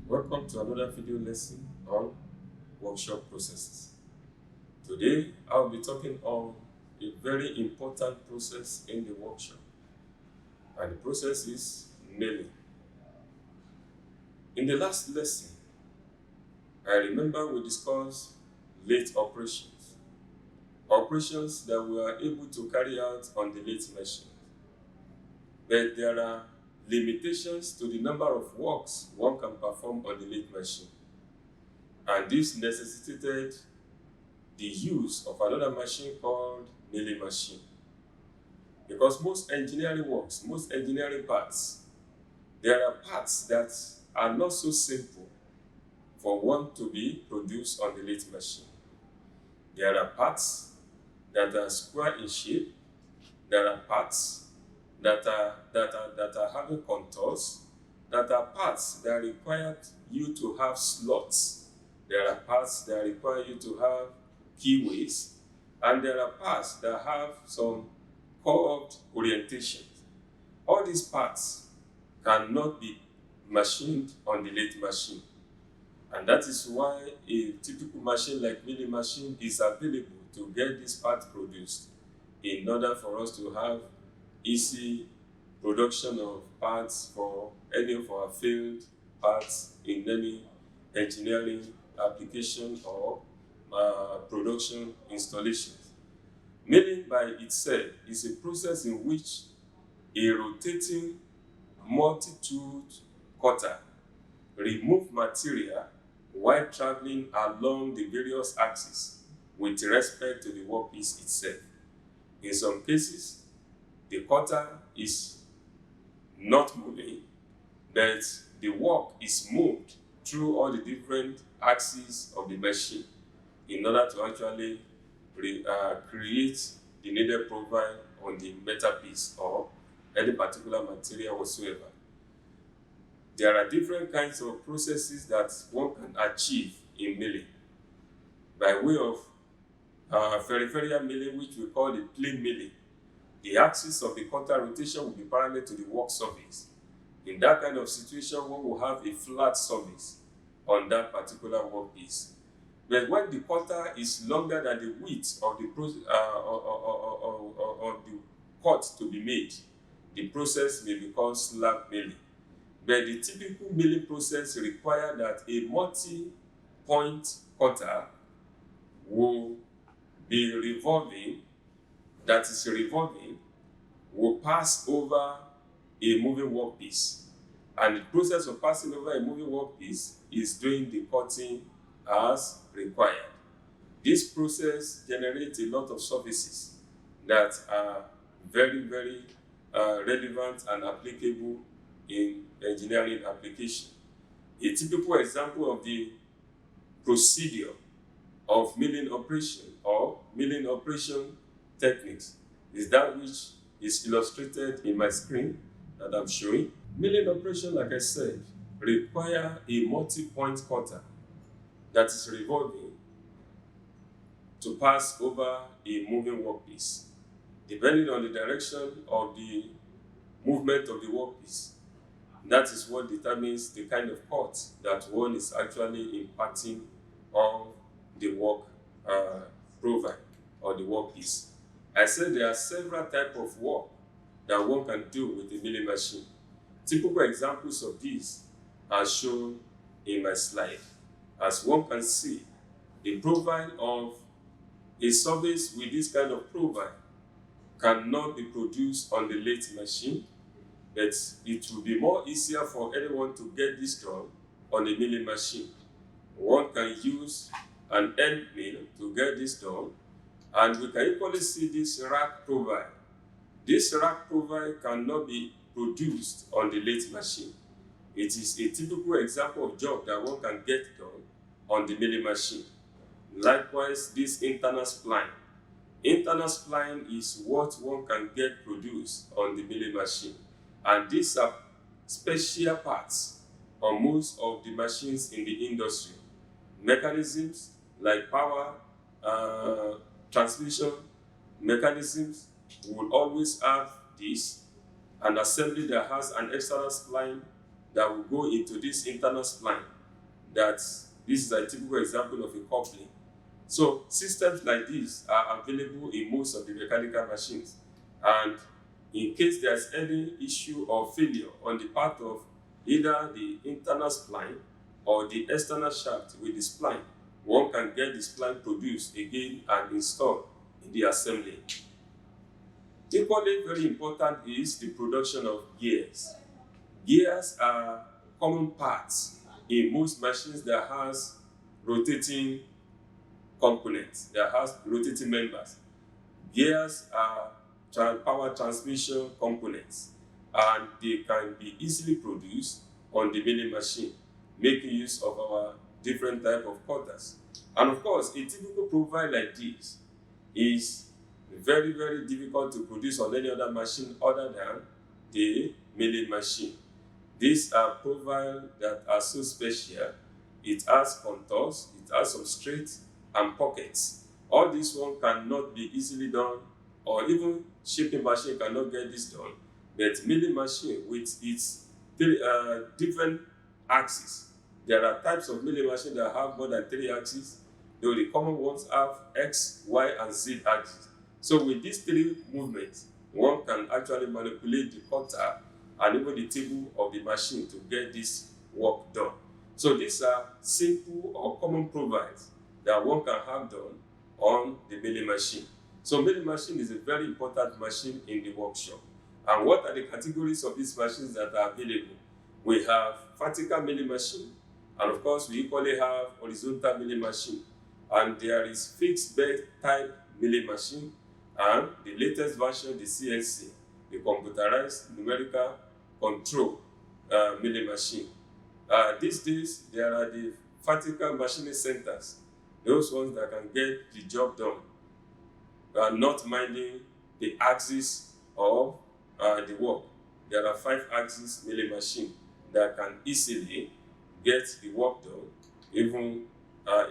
Welcome to another video lesson on workshop processes. Today, I'll be talking on a very important process in the workshop, and the process is milling. In the last lesson, I remember we discussed lathe operations that we are able to carry out on the lathe machine. But there are limitations to the number of works one can perform on the lathe machine, and this necessitated the use of another machine called milling machine. Because most engineering works, most engineering parts, there are parts that are not so simple for one to be produced on the lathe machine. There are parts that are square in shape. There are parts that are having contours. That are parts that require you to have slots. There are parts that require you to have keyways, and there are parts that have some curved orientations. All these parts cannot be machined on the lathe machine, and that is why a typical machine like milling machine is available to get these parts produced in order for us to have easy production of parts for any of our field parts in any engineering application or production installations. Milling by itself is a process in which a rotating multi-tooled cutter remove material while traveling along the various axes with respect to the workpiece itself. In some cases, the cutter is not moving, but the work is moved through all the different axes of the machine in order to actually create the needed profile on the metal piece or any particular material whatsoever. There are different kinds of processes that one can achieve in milling by way of peripheral milling, which we call the plane milling. The axis of the cutter rotation will be parallel to the work surface. In that kind of situation, one will have a flat surface on that particular workpiece. But when the cutter is longer than the width of the the cut to be made, the process may be called slab milling. But the typical milling process requires that a multi-point cutter will be revolving, will pass over a moving workpiece. And the process of passing over a moving workpiece is doing the cutting as required. This process generates a lot of surfaces that are very relevant and applicable in engineering application. A typical example of the procedure of milling operation or milling operation techniques is that which is illustrated in my screen that I'm showing. Milling operation, like I said, require a multi-point cutter that is revolving to pass over a moving workpiece. Depending on the direction of the movement of the workpiece, that is what determines the kind of cut that one is actually imparting on the work profile or the workpiece. I said there are several types of work that one can do with the milling machine. Typical examples of these are shown in my slide. As one can see, the profile of a surface with this kind of profile cannot be produced on the lathe machine, but it will be more easier for anyone to get this done on a milling machine. One can use an end mill to get this done, and we can equally see this rack profile. This rack profile cannot be produced on the lathe machine. It is a typical example of job that one can get done on the milling machine. Likewise, this internal spline. Internal spline is what one can get produced on the milling machine. And these are special parts on most of the machines in the industry. Mechanisms like power transmission mechanisms will always have this, an assembly that has an external spline that will go into this internal spline. that this is a typical example of a coupling. So systems like this are available in most of the mechanical machines. And in case there's any issue or failure on the part of either the internal spline or the external shaft with the spline, one can get the spline produced again and installed in the assembly. Equally very important is the production of gears. Gears are common parts in most machines that has rotating components, that has rotating members. Gears are power transmission components, and they can be easily produced on the milling machine, making use of our different type of cutters. And of course, a typical profile like this is very, very difficult to produce on any other machine other than the milling machine. These are profiles that are so special. It has contours, it has some straight and pockets. All this one cannot be easily done, or even shaping machine cannot get this done. But milling machine with its different axes. There are types of milling machine that have more than 3 axes, though the common ones have X, Y, and Z axes. So with these 3 movements, one can actually manipulate the cutter and even the table of the machine to get this work done. So these are simple or common profiles that one can have done on the milling machine. So milling machine is a very important machine in the workshop. And what are the categories of these machines that are available? We have vertical milling machine, and of course we equally have horizontal milling machine. And there is fixed bed type milling machine, and the latest version, the CNC, the computerized numerical control milling machine. These days, there are the vertical machining centers, those ones that can get the job done, not minding the axis of the work. There are 5 axis milling machine that can easily get the work done, even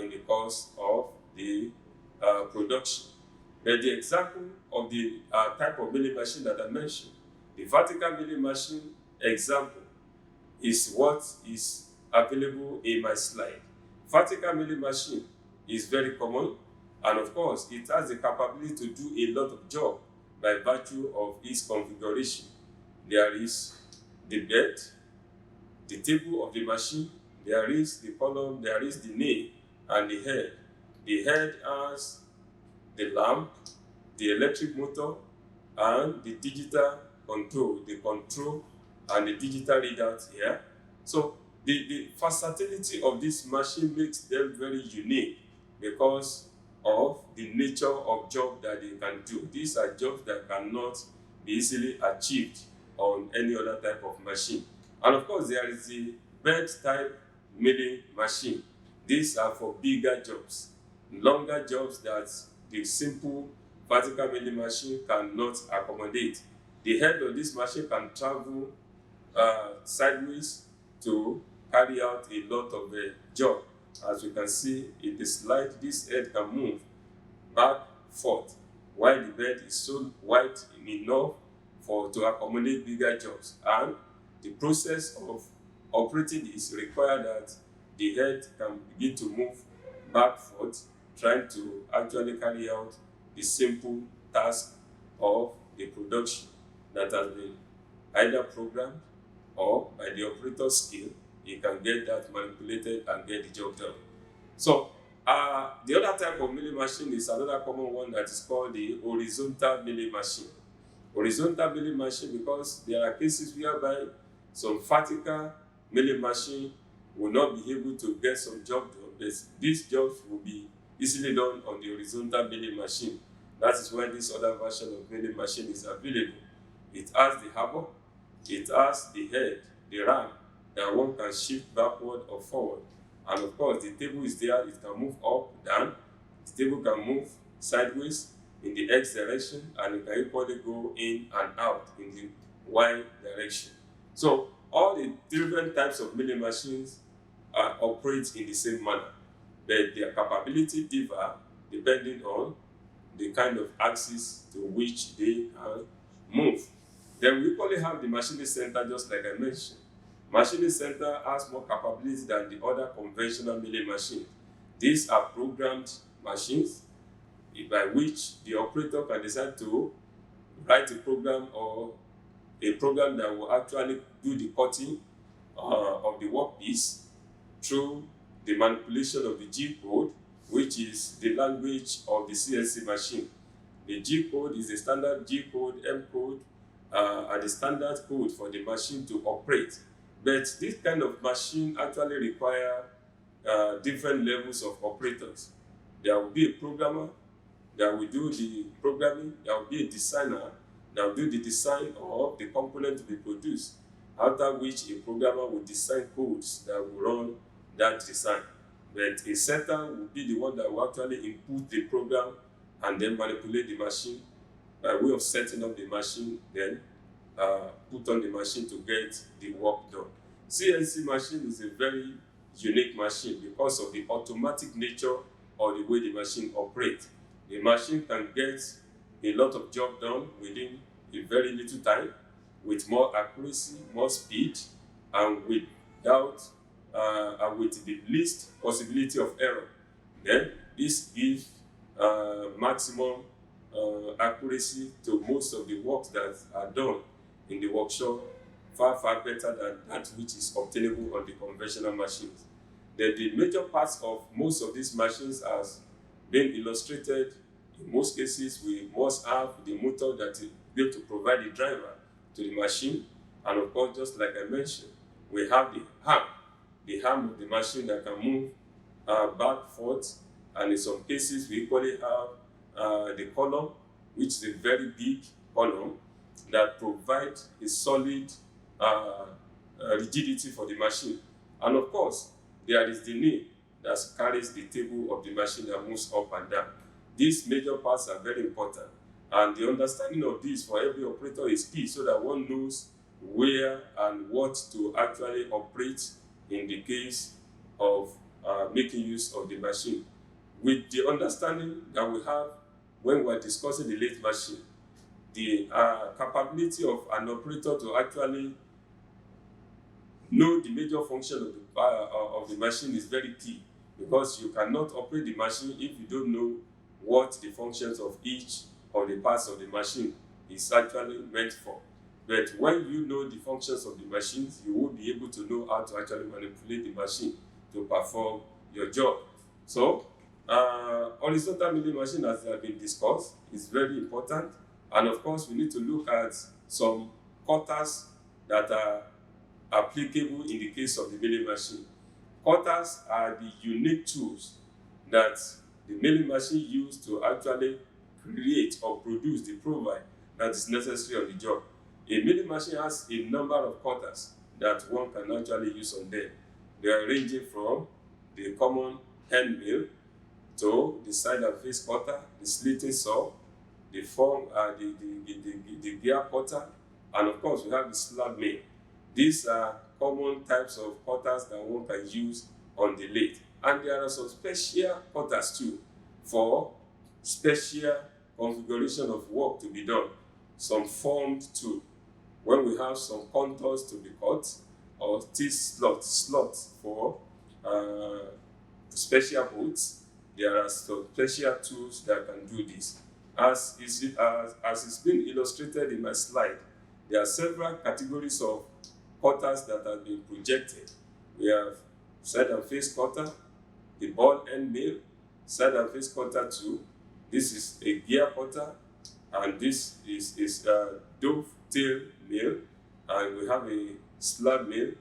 in the course of the production. But the example of the type of milling machine that I mentioned, the vertical milling machine example, is what is available in my slide. Vertical milling machine is very common, and of course it has the capability to do a lot of job by virtue of its configuration. There is the bed, the table of the machine, there is the column, there is the nail, and the head. The head has the lamp, the electric motor, and the digital control, the control and the digital readout here. So the versatility of this machine makes them very unique because of the nature of job that they can do. These are jobs that cannot be easily achieved on any other type of machine. And of course, there is the bed type milling machine. These are for bigger jobs, longer jobs that the simple vertical milling machine cannot accommodate. The head of this machine can travel sideways to carry out a lot of the job. As you can see in the slide, this head can move back, forth, while the bed is so wide enough to accommodate bigger jobs. And the process of operating this requires that the head can begin to move back, forth, trying to actually carry out the simple task of the production that has been either programmed or by the operator's skill, he can get that manipulated and get the job done. So the other type of milling machine is another common one that is called the horizontal milling machine. Horizontal milling machine, because there are cases whereby some vertical milling machine will not be able to get some job done, but these jobs will be easily done on the horizontal milling machine. That is why this other version of milling machine is available. It has the hammer, it has the head, the ram, that one can shift backward or forward. And of course, the table is there, it can move up, down. The table can move sideways in the X direction, and it can equally go in and out in the Y direction. So all the different types of milling machines operate in the same manner, but their capability differ depending on the kind of axis to which they can move. Then we equally have the machining center, just like I mentioned. Machining center has more capabilities than the other conventional milling machines. These are programmed machines by which the operator can decide to write a program or a program that will actually do the cutting of the workpiece through the manipulation of the G code, which is the language of the CNC machine. The G code is the standard G code, M code, and the standard code for the machine to operate. But this kind of machine actually require different levels of operators. There will be a programmer that will do the programming, there will be a designer that will do the design of the component to be produced, after which a programmer will design codes that will run that design. But a setter will be the one that will actually input the program and then manipulate the machine by way of setting up the machine, then put on the machine to get the work done. CNC machine is a very unique machine because of the automatic nature of the way the machine operates. The machine can get a lot of job done within a very little time, with more accuracy, more speed, and with the least possibility of error. Then this gives maximum accuracy to most of the works that are done in the workshop, far better than that which is obtainable on the conventional machines. Then the major parts of most of these machines has been illustrated. In most cases, we must have the motor that is able to provide the driver to the machine, and of course, just like I mentioned, we have the arm of the machine that can move back, forth, and in some cases, we equally have the column, which is a very big column that provides a solid rigidity for the machine. And of course, there is the knee that carries the table of the machine that moves up and down. These major parts are very important, and the understanding of this for every operator is key, so that one knows where and what to actually operate in the case of making use of the machine. With the understanding that we have when we're discussing the lathe machine, the capability of an operator to actually know the major function of the machine is very key, because you cannot operate the machine if you don't know what the functions of each of the parts of the machine is actually meant for. But when you know the functions of the machines, you will be able to know how to actually manipulate the machine to perform your job. So, horizontal milling machine, as has been discussed, is very important. And of course, we need to look at some cutters that are applicable in the case of the milling machine. Cutters are the unique tools that the milling machine used to actually create or produce the profile that is necessary on the job. A milling machine has a number of cutters that one can actually use on them. They are ranging from the common hand mill to the side and face cutter, the slitting saw, the gear cutter, and of course we have the slab mill. These are common types of cutters that one can use on the lathe. And there are some special cutters too, for special configuration of work to be done. Some formed too, when we have some contours to be cut, or slots for special bolts. There are some special tools that can do this. As it's been illustrated in my slide, there are several categories of cutters that have been projected. We have side and face cutter, the ball end mill, side and face cutter 2. This is a gear cutter, and this is a dovetail mill, and we have a slab mill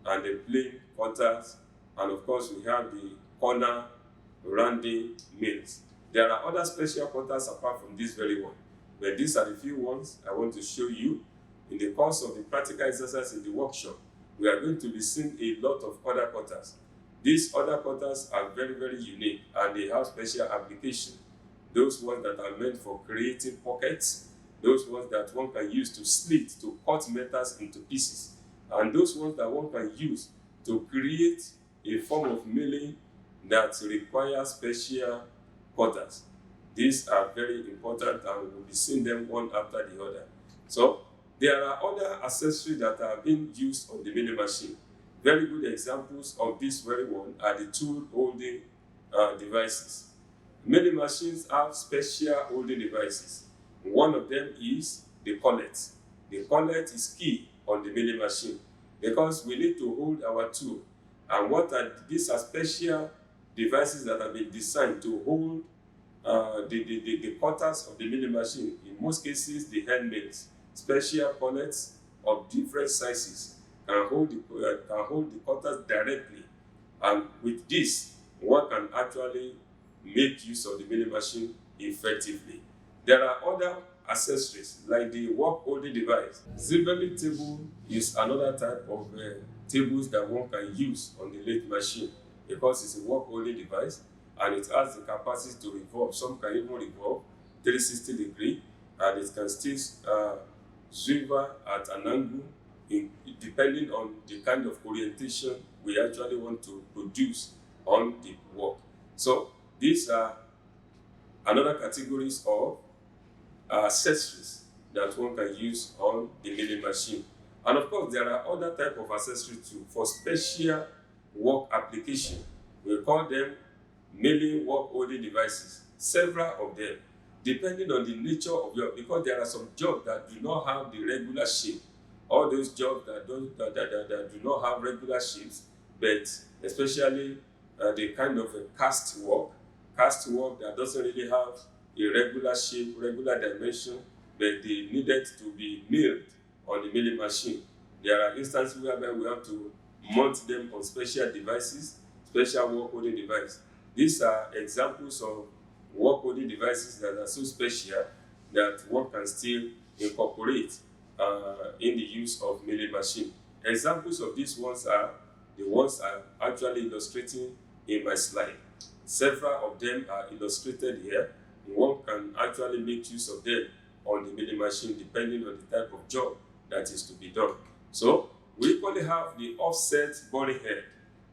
and a plane cutters, and of course we have the corner rounding mills. There are other special cutters apart from this very one, but these are the few ones I want to show you. In the course of the practical exercise in the workshop, we are going to be seeing a lot of other cutters. These other cutters are very unique, and they have special application. Those ones that are meant for creating pockets, those ones that one can use to slit, to cut metals into pieces, and those ones that one can use to create a form of milling that requires special cutters. These are very important, and we will be seeing them one after the other. So there are other accessories that are being used on the milling machine. Very good examples of this very one are the tool holding devices. Milling machines have special holding devices. One of them is the collet. The collet is key on the milling machine because we need to hold our tool. And these are special devices that have been designed to hold the cutters of the milling machine. In most cases, the hand mills, special collets of different sizes can hold the cutters directly, and with this, one can actually make use of the milling machine effectively. There are other accessories like the work holding device. Zibeli table is another type of tables that one can use on the lathe machine because it's a work holding device and it has the capacity to revolve. Some can even revolve 360 degrees, and it can still swivel at an angle depending on the kind of orientation we actually want to produce on the work. So these are another categories of accessories that one can use on the milling machine. And of course, there are other type of accessories too for special work application. We call them milling work holding devices. Several of them, depending on the nature of your, because there are some jobs that do not have the regular shape. All those jobs that do not have regular shapes, but especially the kind of cast work that doesn't really have a regular shape, regular dimension, but they needed to be milled on the milling machine. There are instances whereby we have to mount them on special devices, special work holding device. These are examples of work holding devices that are so special that one can still incorporate in the use of milling machine. Examples of these ones are the ones I'm actually illustrating in my slide. Several of them are illustrated here. One can actually make use of them on the milling machine depending on the type of job that is to be done. So we equally have the offset boring head.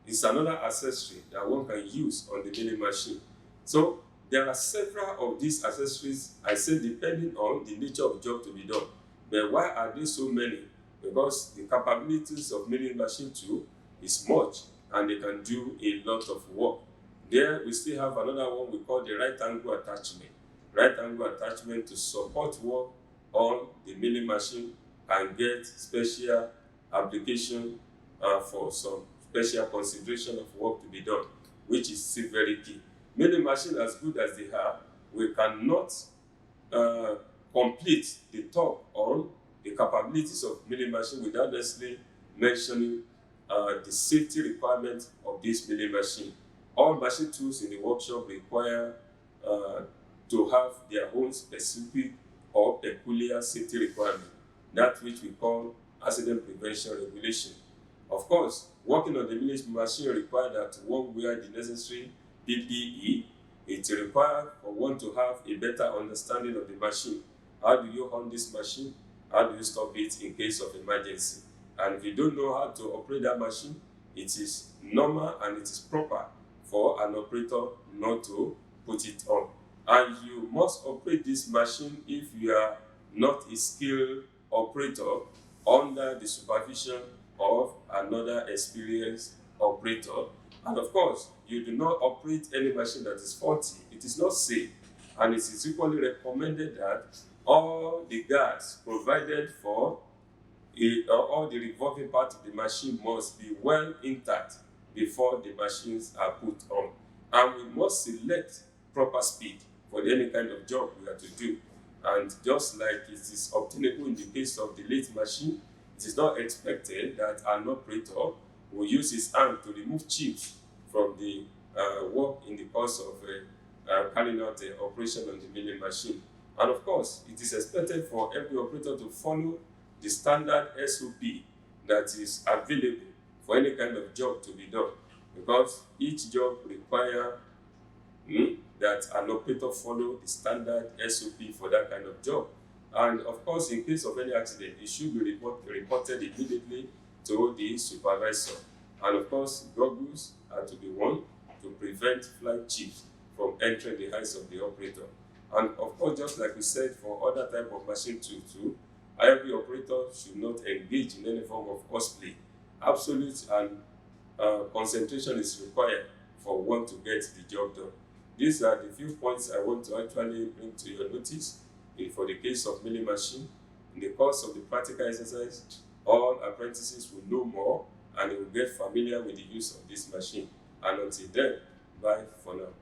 It's another accessory that one can use on the milling machine. So there are several of these accessories, I say, depending on the nature of job to be done. But why are there so many? Because the capabilities of milling machine tool is much and they can do a lot of work. There we still have another one we call the right angle attachment. Right angle attachment to support work on the milling machine and get special application for some special consideration of work to be done, which is still very key. Milling machine, as good as they are, we cannot complete the talk on the capabilities of milling machine without necessarily mentioning the safety requirements of this milling machine. All machine tools in the workshop require to have their own specific or peculiar safety requirement, that which we call accident prevention regulation. Of course, working on the milling machine requires that one wear the necessary PPE. It requires for one to have a better understanding of the machine. How do you run this machine? How do you stop it in case of emergency? And if you don't know how to operate that machine, it is normal and it is proper for an operator not to put it on. And you must operate this machine if you are not a skilled operator under the supervision of another experienced operator. And of course, you do not operate any machine that is faulty. It is not safe. And it is equally recommended that all the guards provided for all the revolving part of the machine must be well intact before the machines are put on. And we must select proper speed for any kind of job we are to do. And just like it is obtainable in the case of the lathe machine, it is not expected that an operator will use his hand to remove chips from the work in the course of carrying out the operation on the milling machine. And of course, it is expected for every operator to follow the standard SOP that is available for any kind of job to be done, because each job requires that an operator follow the standard SOP for that kind of job. And of course, in case of any accident, it should be reported immediately to the supervisor. And of course, goggles are to be worn to prevent flight chips from entering the eyes of the operator. And of course, just like we said for other type of machine tool too, every operator should not engage in any form of cosplay. absolute and concentration is required for one to get the job done. These are the few points I want to actually bring to your notice for the case of milling machine. In the course of the practical exercise, all apprentices will know more and they will get familiar with the use of this machine. And until then, bye for now.